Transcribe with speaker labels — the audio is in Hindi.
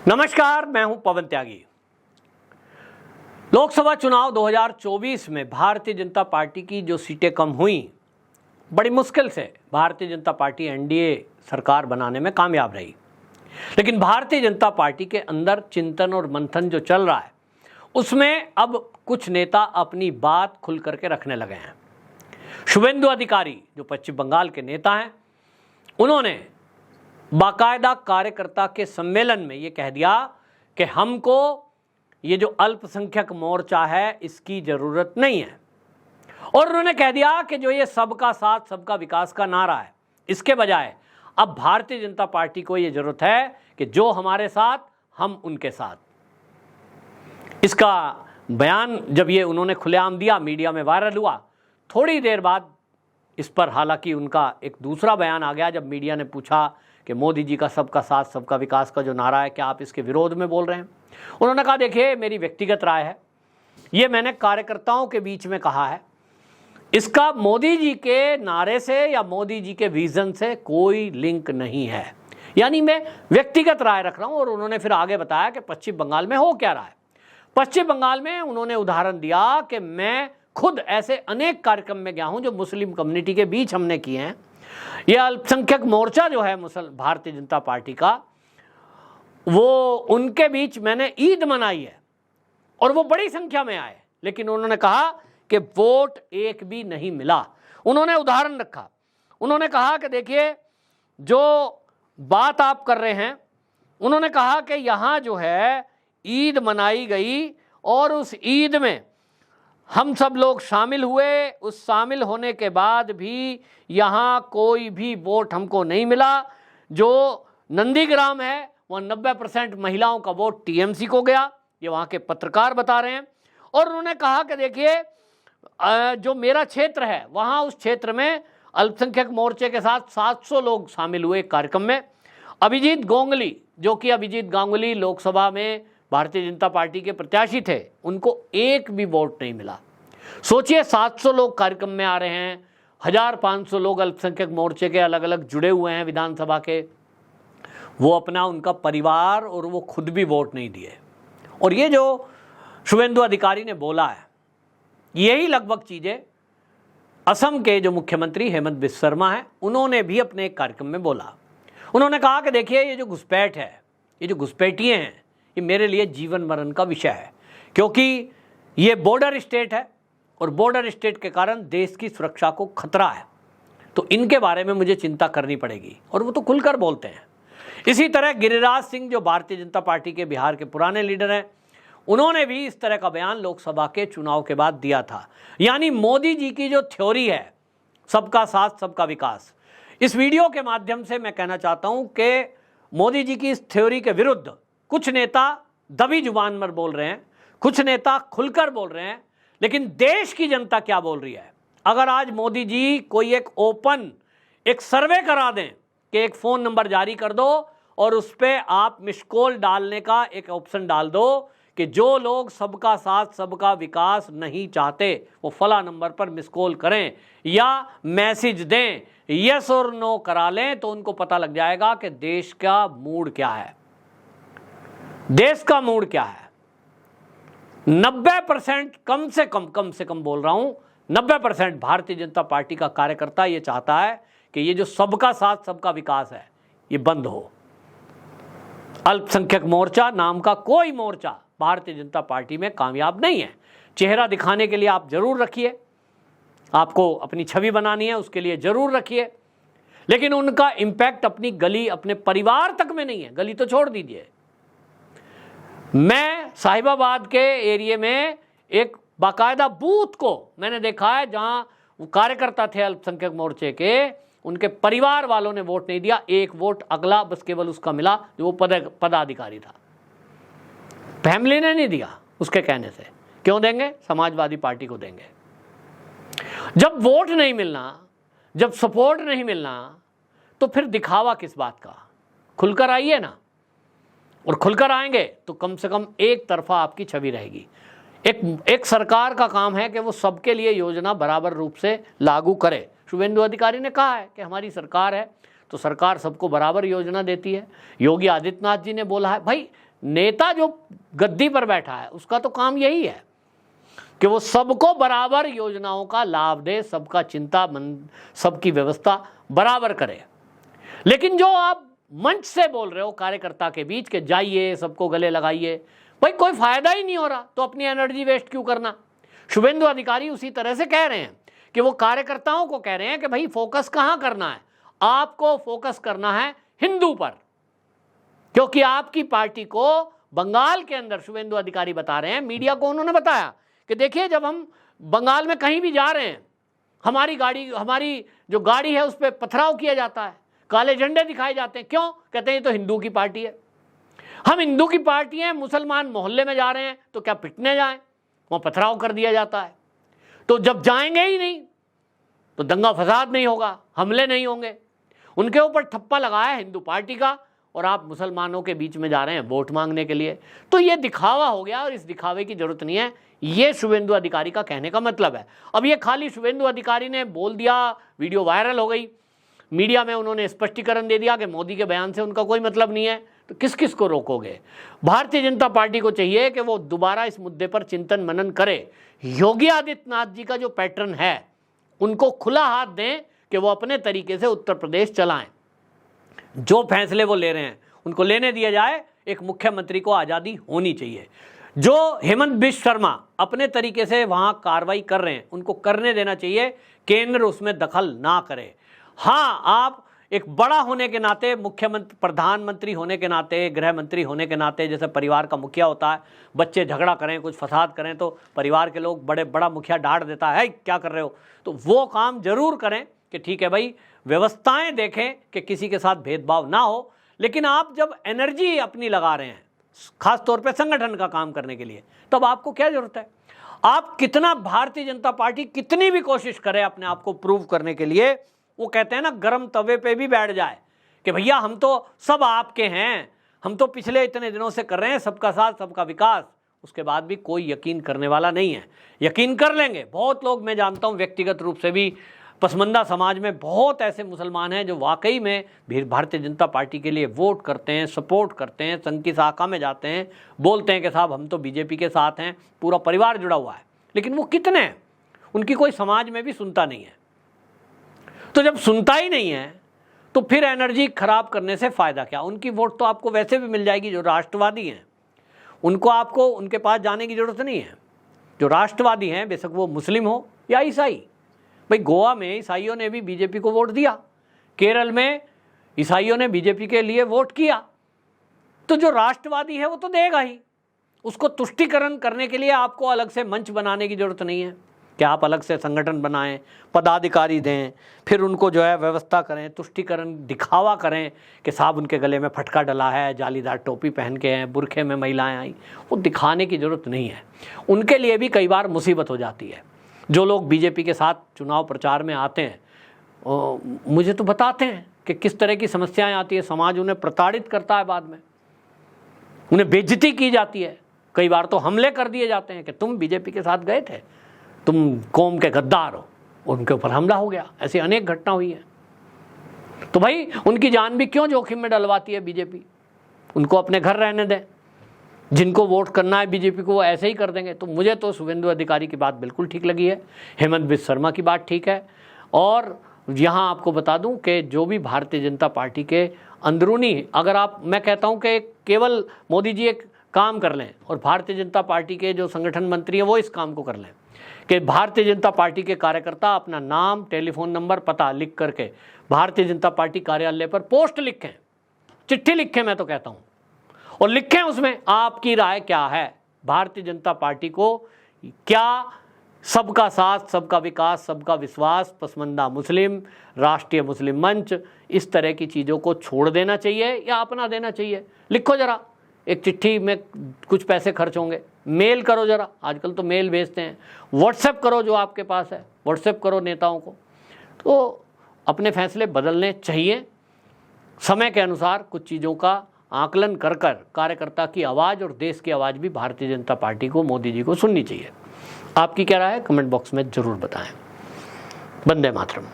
Speaker 1: नमस्कार, मैं हूं पवन त्यागी। लोकसभा चुनाव 2024 में भारतीय जनता पार्टी की जो सीटें कम हुई, बड़ी मुश्किल से भारतीय जनता पार्टी एनडीए सरकार बनाने में कामयाब रही। लेकिन भारतीय जनता पार्टी के अंदर चिंतन और मंथन जो चल रहा है, उसमें अब कुछ नेता अपनी बात खुल करके रखने लगे हैं। शुभेंदु अधिकारी जो पश्चिम बंगाल के नेता हैं, उन्होंने बाकायदा कार्यकर्ता के सम्मेलन में ये कह दिया कि हमको ये जो अल्पसंख्यक मोर्चा है इसकी ज़रूरत नहीं है। और उन्होंने कह दिया कि जो ये सबका साथ सबका विकास का नारा है, इसके बजाय अब भारतीय जनता पार्टी को ये ज़रूरत है कि जो हमारे साथ हम उनके साथ। इसका बयान जब ये उन्होंने खुलेआम दिया, मीडिया में वायरल हुआ। थोड़ी देर बाद इस पर हालांकि उनका एक दूसरा बयान आ गया, जब मीडिया ने पूछा कि मोदी जी का सबका साथ सबका विकास का जो नारा है, क्या आप इसके विरोध में बोल रहे हैं। उन्होंने कहा, देखिए मेरी व्यक्तिगत राय है, ये मैंने कार्यकर्ताओं के बीच में कहा है, इसका मोदी जी के नारे से या मोदी जी के विजन से कोई लिंक नहीं है। यानी मैं व्यक्तिगत राय रख रहा हूं। और उन्होंने फिर आगे बताया कि पश्चिम बंगाल में हो क्या रहा है। पश्चिम बंगाल में उन्होंने उदाहरण दिया कि मैं खुद ऐसे अनेक कार्यक्रम में गया हूं जो मुस्लिम कम्युनिटी के बीच हमने किए हैं। यह अल्पसंख्यक मोर्चा जो है भारतीय जनता पार्टी का, वो उनके बीच मैंने ईद मनाई है और वो बड़ी संख्या में आए। लेकिन उन्होंने कहा कि वोट एक भी नहीं मिला। उन्होंने उदाहरण रखा, उन्होंने कहा कि देखिए जो बात आप कर रहे हैं, उन्होंने कहा कि यहाँ जो है ईद मनाई गई और उस ईद में हम सब लोग शामिल हुए। उस शामिल होने के बाद भी यहाँ कोई भी वोट हमको नहीं मिला। जो नंदीग्राम है वह 90% महिलाओं का वोट टीएमसी को गया, ये वहाँ के पत्रकार बता रहे हैं। और उन्होंने कहा कि देखिए जो मेरा क्षेत्र है, वहाँ उस क्षेत्र में अल्पसंख्यक मोर्चे के साथ 700 लोग शामिल हुए कार्यक्रम में। अभिजीत गांगुली, जो कि अभिजीत गांगुली लोकसभा में भारतीय जनता पार्टी के प्रत्याशी थे, उनको एक भी वोट नहीं मिला। सोचिए 700 लोग कार्यक्रम में आ रहे हैं, 1500 लोग अल्पसंख्यक मोर्चे के अलग अलग जुड़े हुए हैं विधानसभा के, वो अपना उनका परिवार और वो खुद भी वोट नहीं दिए। और ये जो शुभेंदु अधिकारी ने बोला है, यही लगभग चीज़ें असम के जो मुख्यमंत्री हेमंत बिस्वा शर्मा हैं, उन्होंने भी अपने एक कार्यक्रम में बोला। उन्होंने कहा कि देखिए ये जो घुसपैठ है, ये जो घुसपैठिए हैं, ये मेरे लिए जीवन मरण का विषय है, क्योंकि ये बॉर्डर स्टेट है और बॉर्डर स्टेट के कारण देश की सुरक्षा को खतरा है। तो इनके बारे में मुझे चिंता करनी पड़ेगी। और वो तो खुलकर बोलते हैं। इसी तरह गिरिराज सिंह जो भारतीय जनता पार्टी के बिहार के पुराने लीडर हैं, उन्होंने भी इस तरह का बयान लोकसभा के चुनाव के बाद दिया था। यानी मोदी जी की जो थ्योरी है, सबका साथ सबका विकास, इस वीडियो के माध्यम से मैं कहना चाहता हूं कि मोदी जी की इस थ्योरी के विरुद्ध कुछ नेता दबी जुबान पर बोल रहे हैं, कुछ नेता खुलकर बोल रहे हैं। लेकिन देश की जनता क्या बोल रही है? अगर आज मोदी जी कोई एक ओपन एक सर्वे करा दें कि एक फ़ोन नंबर जारी कर दो और उस पर आप मिस कॉल डालने का एक ऑप्शन डाल दो कि जो लोग सबका साथ सबका विकास नहीं चाहते वो फला नंबर पर मिस कॉल करें या मैसेज दें, यस और नो करा लें, तो उनको पता लग जाएगा कि देश का मूड क्या है, देश का मूड क्या है। 90% कम से कम बोल रहा हूं, 90% भारतीय जनता पार्टी का कार्यकर्ता ये चाहता है कि ये जो सबका साथ सबका विकास है ये बंद हो। अल्पसंख्यक मोर्चा नाम का कोई मोर्चा भारतीय जनता पार्टी में कामयाब नहीं है। चेहरा दिखाने के लिए आप जरूर रखिए, आपको अपनी छवि बनानी है उसके लिए जरूर रखिए, लेकिन उनका इंपैक्ट अपनी गली अपने परिवार तक में नहीं है। गली तो छोड़ दीजिए। मैं साहिबाबाद के एरिया में एक बाकायदा बूथ को मैंने देखा है जहां वो कार्यकर्ता थे अल्पसंख्यक मोर्चे के, उनके परिवार वालों ने वोट नहीं दिया। एक वोट अगला बस केवल उसका मिला जो वो पदाधिकारी था, फैमिली ने नहीं दिया उसके कहने से। क्यों देंगे? समाजवादी पार्टी को देंगे। जब वोट नहीं मिलना, जब सपोर्ट नहीं मिलना, तो फिर दिखावा किस बात का? खुलकर आइए ना, और खुलकर आएंगे तो कम से कम एक तरफा आपकी छवि रहेगी। एक सरकार का काम है कि वो सबके लिए योजना बराबर रूप से लागू करे। शुभेंदु अधिकारी ने कहा है कि हमारी सरकार है तो सरकार सबको बराबर योजना देती है। योगी आदित्यनाथ जी ने बोला है, भाई नेता जो गद्दी पर बैठा है उसका तो काम यही है कि वो सबको बराबर योजनाओं का लाभ दे, सबका चिंता सबकी व्यवस्था बराबर करे। लेकिन जो आप मंच से बोल रहे हो कार्यकर्ता के बीच के जाइए सबको गले लगाइए, भाई कोई फायदा ही नहीं हो रहा तो अपनी एनर्जी वेस्ट क्यों करना। शुभेंदु अधिकारी उसी तरह से कह रहे हैं कि वो कार्यकर्ताओं को कह रहे हैं कि भाई फोकस कहां करना है, आपको फोकस करना है हिंदू पर, क्योंकि आपकी पार्टी को बंगाल के अंदर शुभेंदु अधिकारी बता रहे हैं, मीडिया को उन्होंने बताया कि देखिए जब हम बंगाल में कहीं भी जा रहे हैं हमारी जो गाड़ी है उस पर पथराव किया जाता है, काले झंडे दिखाए जाते हैं। क्यों? कहते हैं ये तो हिंदू की पार्टी है। हम हिंदू की पार्टी हैं, मुसलमान मोहल्ले में जा रहे हैं तो क्या पिटने जाएं, वहाँ पथराव कर दिया जाता है। तो जब जाएंगे ही नहीं तो दंगा फसाद नहीं होगा, हमले नहीं होंगे। उनके ऊपर ठप्पा लगाया है हिंदू पार्टी का, और आप मुसलमानों के बीच में जा रहे हैं वोट मांगने के लिए। तो ये दिखावा हो गया और इस दिखावे की जरूरत नहीं है, ये शुभेंदु अधिकारी का कहने का मतलब है। अब ये खाली शुभेंदु अधिकारी ने बोल दिया, वीडियो वायरल हो गई, मीडिया में उन्होंने स्पष्टीकरण दे दिया कि मोदी के बयान से उनका कोई मतलब नहीं है, तो किस किस को रोकोगे। भारतीय जनता पार्टी को चाहिए कि वो दोबारा इस मुद्दे पर चिंतन मनन करे। योगी आदित्यनाथ जी का जो पैटर्न है उनको खुला हाथ दें कि वो अपने तरीके से उत्तर प्रदेश चलाएं। जो फैसले वो ले रहे हैं उनको लेने दिया जाए, एक मुख्यमंत्री को आज़ादी होनी चाहिए। जो हेमंत बिश्व शर्मा अपने तरीके से वहाँ कार्रवाई कर रहे हैं उनको करने देना चाहिए, केंद्र उसमें दखल ना करे। हाँ, आप एक बड़ा होने के नाते, मुख्यमंत्री प्रधानमंत्री होने के नाते, गृह मंत्री होने के नाते, जैसे परिवार का मुखिया होता है, बच्चे झगड़ा करें कुछ फसाद करें तो परिवार के लोग बड़ा मुखिया डांट देता है, क्या कर रहे हो, तो वो काम जरूर करें कि ठीक है भाई व्यवस्थाएं देखें कि किसी के साथ भेदभाव ना हो। लेकिन आप जब एनर्जी अपनी लगा रहे हैं खास तौर पे संगठन का काम करने के लिए, तब आपको क्या जरूरत है। आप कितना भारतीय जनता पार्टी कितनी भी कोशिश करे अपने आप को प्रूव करने के लिए, वो कहते हैं ना गर्म तवे पे भी बैठ जाए कि भैया हम तो सब आपके हैं, हम तो पिछले इतने दिनों से कर रहे हैं सबका साथ सबका विकास, उसके बाद भी कोई यकीन करने वाला नहीं है। यकीन कर लेंगे बहुत लोग, मैं जानता हूं व्यक्तिगत रूप से भी, पसमंदा समाज में बहुत ऐसे मुसलमान हैं जो वाकई में भारतीय जनता पार्टी के लिए वोट करते हैं, सपोर्ट करते हैं, संघ की शाखा में जाते हैं, बोलते हैं कि साहब हम तो बीजेपी के साथ हैं, पूरा परिवार जुड़ा हुआ है। लेकिन वो कितने हैं, उनकी कोई समाज में भी सुनता नहीं है। तो जब सुनता ही नहीं है तो फिर एनर्जी खराब करने से फायदा क्या। उनकी वोट तो आपको वैसे भी मिल जाएगी, जो राष्ट्रवादी हैं उनको आपको उनके पास जाने की जरूरत नहीं है। जो राष्ट्रवादी हैं, बेशक वो मुस्लिम हो या ईसाई, भाई गोवा में ईसाइयों ने भी बीजेपी को वोट दिया, केरल में ईसाइयों ने बीजेपी के लिए वोट किया, तो जो राष्ट्रवादी है वो तो देगा ही। उसको तुष्टीकरण करने के लिए आपको अलग से मंच बनाने की जरूरत नहीं है कि आप अलग से संगठन बनाएं, पदाधिकारी दें, फिर उनको जो है व्यवस्था करें, तुष्टीकरण दिखावा करें कि साहब उनके गले में फटका डला है, जालीदार टोपी पहन के हैं, बुरखे में महिलाएं आई, वो दिखाने की जरूरत नहीं है। उनके लिए भी कई बार मुसीबत हो जाती है। जो लोग बीजेपी के साथ चुनाव प्रचार में आते हैं मुझे तो बताते हैं कि किस तरह की समस्याएं आती है, समाज उन्हें प्रताड़ित करता है, बाद में उन्हें बेइज्जती की जाती है, कई बार तो हमले कर दिए जाते हैं कि तुम बीजेपी के साथ गए थे, तुम कौम के गद्दार हो, उनके ऊपर हमला हो गया। ऐसी अनेक घटना हुई है। तो भाई उनकी जान भी क्यों जोखिम में डलवाती है बीजेपी, उनको अपने घर रहने दें। जिनको वोट करना है बीजेपी को वो ऐसे ही कर देंगे। तो मुझे तो शुभेंदु अधिकारी की बात बिल्कुल ठीक लगी है, हेमंत बिश्व शर्मा की बात ठीक है। और यहाँ आपको बता दूं कि जो भी भारतीय जनता पार्टी के अंदरूनी, अगर आप, मैं कहता हूं कि केवल मोदी जी एक काम कर लें और भारतीय जनता पार्टी के जो संगठन मंत्री हैं वो इस काम को कर लें कि भारतीय जनता पार्टी के कार्यकर्ता अपना नाम, टेलीफोन नंबर, पता लिख करके भारतीय जनता पार्टी कार्यालय पर पोस्ट लिखें, चिट्ठी लिखें, मैं तो कहता हूं, और लिखें उसमें आपकी राय क्या है, भारतीय जनता पार्टी को क्या सबका साथ, सबका विकास, सबका विश्वास, पसमंदा मुस्लिम, राष्ट्रीय मुस्लिम मंच, इस तरह की चीज़ों को छोड़ देना चाहिए या अपना देना चाहिए। लिखो जरा, एक चिट्ठी में कुछ पैसे खर्च होंगे, मेल करो जरा, आजकल तो मेल भेजते हैं, व्हाट्सएप करो, जो आपके पास है व्हाट्सएप करो नेताओं को। तो अपने फैसले बदलने चाहिए, समय के अनुसार कुछ चीज़ों का आकलन कर कार्यकर्ता की आवाज़ और देश की आवाज़ भी भारतीय जनता पार्टी को, मोदी जी को सुननी चाहिए। आपकी क्या राय है, कमेंट बॉक्स में ज़रूर बताएं। वंदे मातरम।